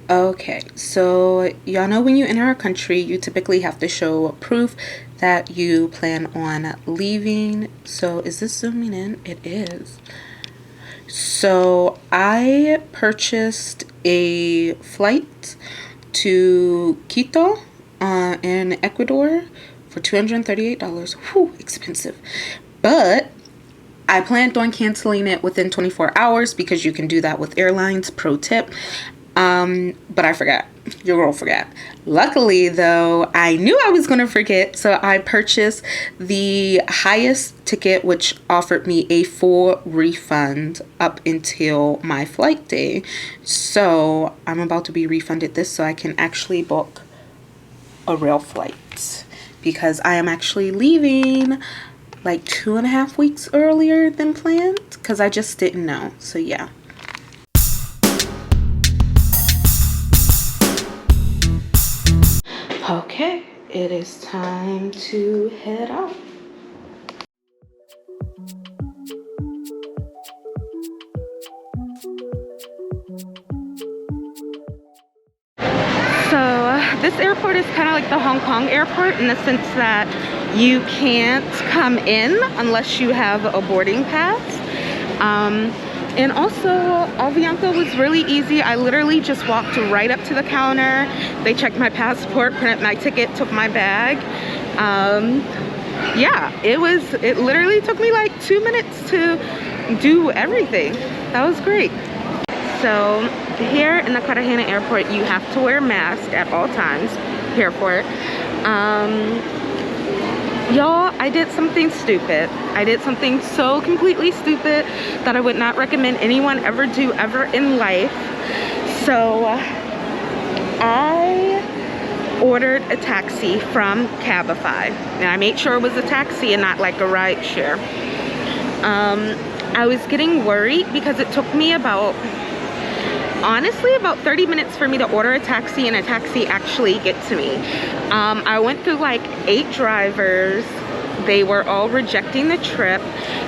Okay, so y'all know when you enter a country, you typically have to show proof that you plan on leaving. So is this zooming in? It is. So I purchased a flight to Quito in Ecuador for $238. Whew, expensive. But I planned on canceling it within 24 hours because you can do that with airlines. Pro tip. But I forgot. Your girl forgot. Luckily, though, I knew I was going to forget, so I purchased the highest ticket, which offered me a full refund up until my flight day. So I'm about to be refunded this so I can actually book a real flight because I am actually leaving like 2.5 weeks earlier than planned because I just didn't know. So yeah. Okay, it is time to head out. So this airport is kind of like the Hong Kong airport in the sense that you can't come in unless you have a boarding pass. And also, Avianca was really easy. I literally just walked right up to the counter. They checked my passport, printed my ticket, took my bag. Yeah, it literally took me like 2 minutes to do everything. That was great. So here in the Cartagena airport, you have to wear a mask at all times. Airport. Y'all, I did something stupid. I did something so completely stupid that I would not recommend anyone ever do ever in life. So I ordered a taxi from Cabify. And I made sure it was a taxi and not like a ride share. I was getting worried because it took me honestly about 30 minutes for me to order a taxi and a taxi actually get to me. I went through like 8 drivers. They were all rejecting the trip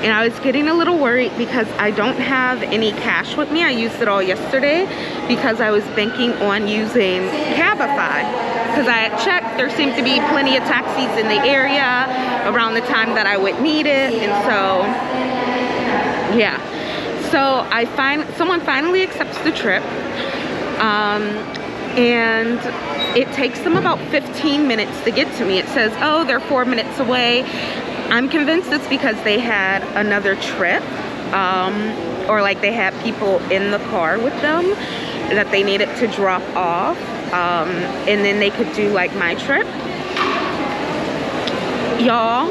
and I was getting a little worried because I don't have any cash with me. I used it all yesterday because I was banking on using Cabify because I had checked. There seemed to be plenty of taxis in the area around the time that I would need it, and so yeah. So someone finally accepts the trip, and it takes them about 15 minutes to get to me. It says, oh, they're 4 minutes away. I'm convinced it's because they had another trip, or like they had people in the car with them that they needed to drop off, and then they could do like my trip. Y'all,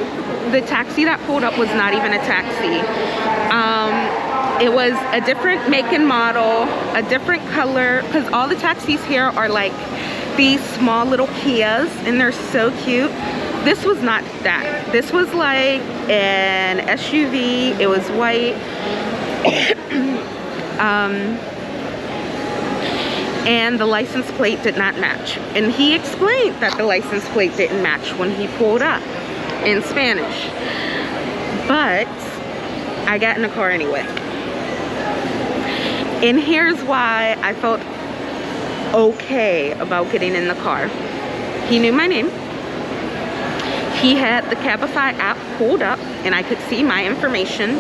the taxi that pulled up was not even a taxi. It was a different make and model, a different color, because all the taxis here are like these small little Kias and they're so cute. This was not that. This was like an SUV. It was white. And the license plate did not match. And he explained that the license plate didn't match when he pulled up in Spanish. But I got in the car anyway. And here's why I felt okay about getting in the car. He knew my name. He had the Cabify app pulled up and I could see my information.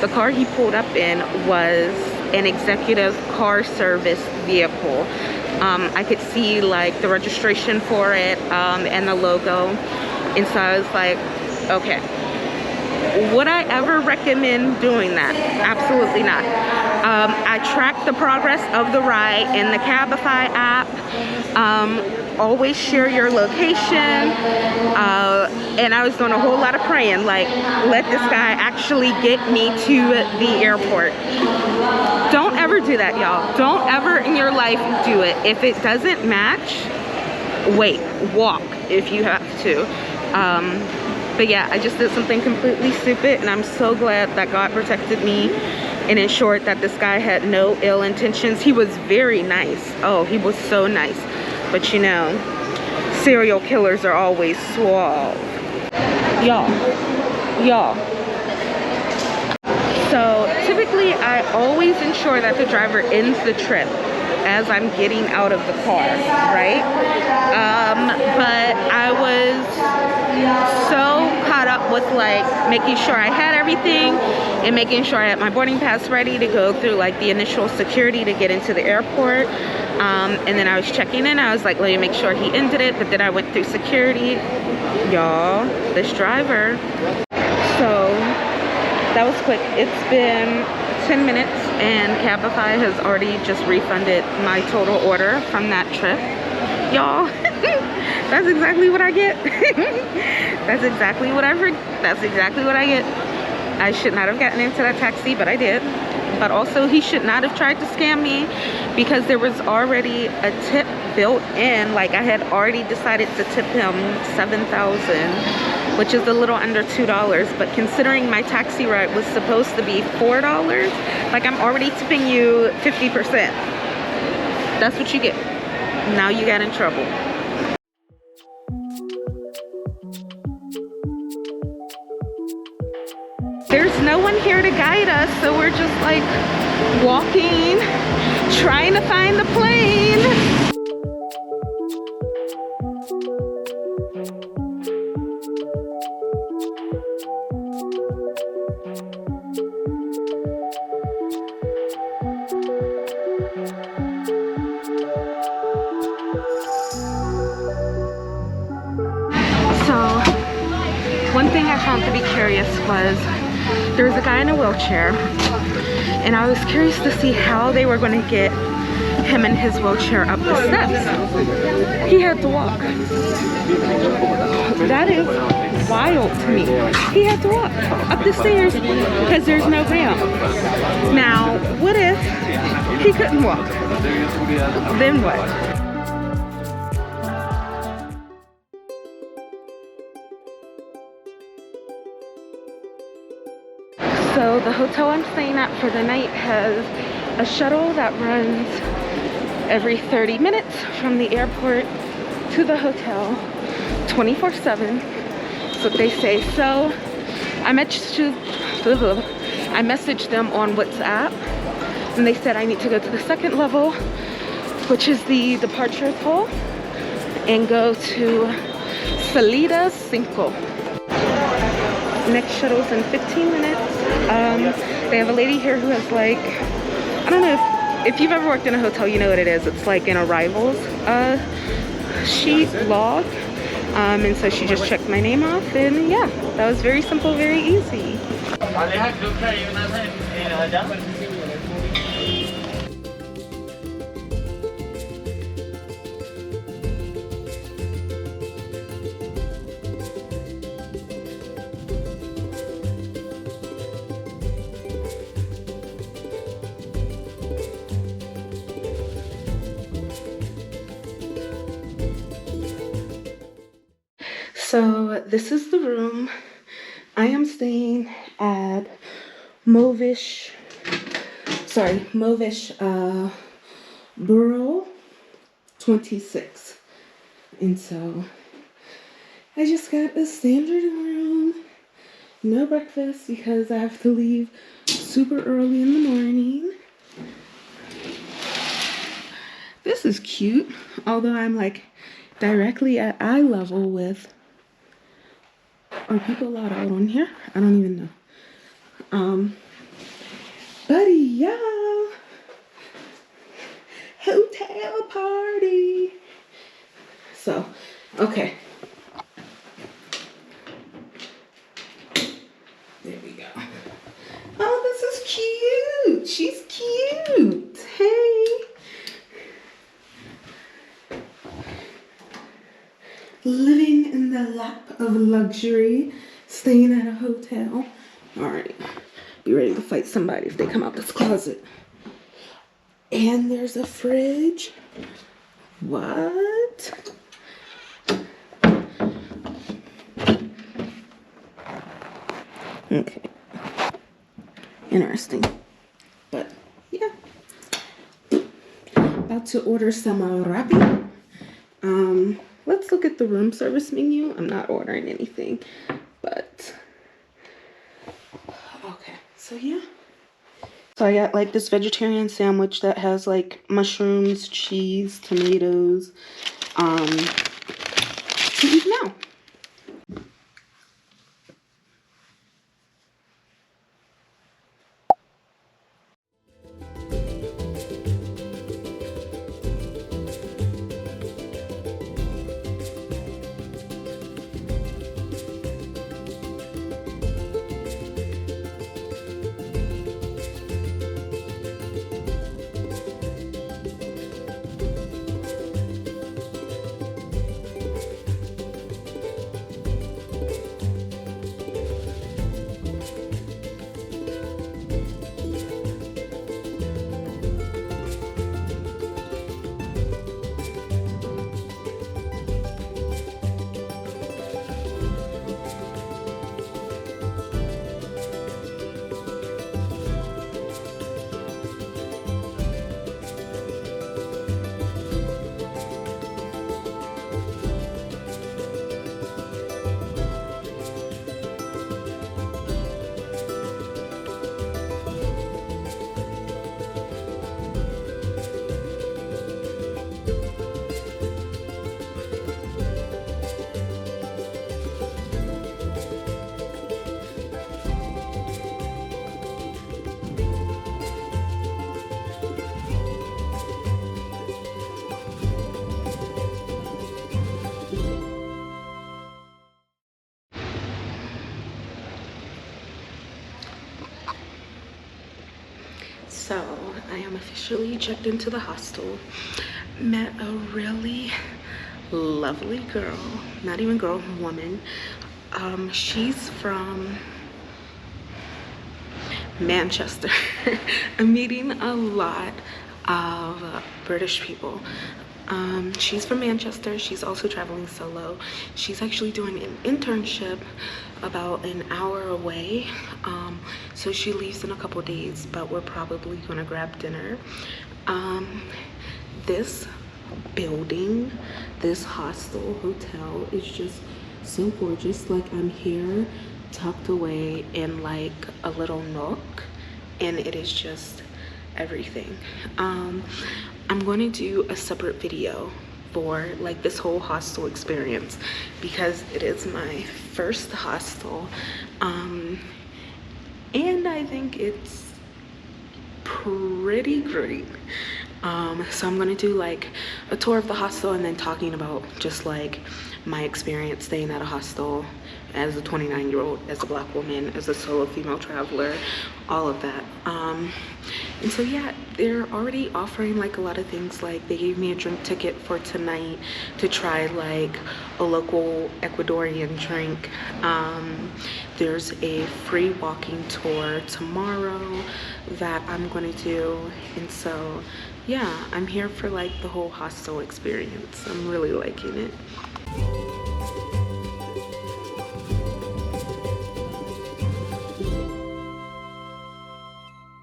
The car he pulled up in was an executive car service vehicle. I could see like the registration for it and the logo. And so I was like, okay. Would I ever recommend doing that? Absolutely not. I tracked the progress of the ride in the Cabify app. Always share your location. And I was doing a whole lot of praying, like, let this guy actually get me to the airport. Don't ever do that, y'all. Don't ever in your life do it. If it doesn't match, wait, walk if you have to. But yeah, I just did something completely stupid, and I'm so glad that God protected me and ensured that this guy had no ill intentions. He was very nice. Oh, he was so nice. But you know, serial killers are always suave. Y'all. So typically I always ensure that the driver ends the trip. as I'm getting out of the car, right? But I was so caught up with like making sure I had everything and making sure I had my boarding pass ready to go through like the initial security to get into the airport. And then I was checking in. I was like, let me make sure he ended it. But then I went through security. Y'all, this driver. So that was quick. It's been 10 minutes and Cabify has already just refunded my total order from that trip. Y'all, that's exactly what I get. That's exactly what I've heard. That's exactly what I get. I should not have gotten into that taxi, but I did. But also he should not have tried to scam me because there was already a tip built in. Like I had already decided to tip him $7,000, which is a little under $2. But considering my taxi ride was supposed to be $4, like I'm already tipping you 50%. That's what you get. Now you got in trouble. There's no one here to guide us, so we're just like walking, trying to find the plane. So, one thing I found to be curious was there was a guy in a wheelchair, and I was curious to see how they were going to get him in his wheelchair up the steps. He had to walk. That is wild to me. He had to walk up the stairs because there's no ramp. Now, what if he couldn't walk? Then what? So the hotel I'm staying at for the night has a shuttle that runs every 30 minutes from the airport to the hotel 24/7. That's what they say. So I messaged them on WhatsApp and they said I need to go to the second level, which is the departure hall, and go to Salida 5. Next shuttle's in 15 minutes. They have a lady here who has like, I don't know if you've ever worked in a hotel, you know what it is. It's like an arrivals sheet log. And so she just checked my name off, and yeah, that was very simple, very easy. So this is the room. I am staying at Movish Borough 26. And so I just got a standard room. No breakfast because I have to leave super early in the morning. This is cute, although I'm like directly at eye level with. Are people allowed out on here? I don't even know. But yeah, hotel party. So, okay. There we go. Oh, this is cute. She's cute. Hey. Living in the lap of luxury, staying at a hotel. All right, be ready to fight somebody if they come out this closet. And there's a fridge. What? Okay. Interesting. But yeah. About to order some Rappi. Let's look at the room service menu. I'm not ordering anything, but okay. So yeah. So I got like this vegetarian sandwich that has like mushrooms, cheese, tomatoes, to eat now. So I am officially checked into the hostel. Met a really lovely girl, not even girl, woman. She's from Manchester. I'm meeting a lot of British people. She's from Manchester. She's also traveling solo. She's actually doing an internship about an hour away. So she leaves in a couple days, but we're probably gonna grab dinner. This building, this hostel hotel is just so gorgeous. Like, I'm here tucked away in like a little nook, and it is just everything. I'm going to do a separate video for like this whole hostel experience because it is my first hostel, and I think it's pretty great. So I'm gonna do like a tour of the hostel and then talking about just like my experience staying at a hostel as a 29-year-old, as a Black woman, as a solo female traveler, all of that. And so yeah, they're already offering like a lot of things. Like, they gave me a drink ticket for tonight to try like a local Ecuadorian drink. There's a free walking tour tomorrow that I'm gonna do. And so yeah, I'm here for like the whole hostel experience. I'm really liking it.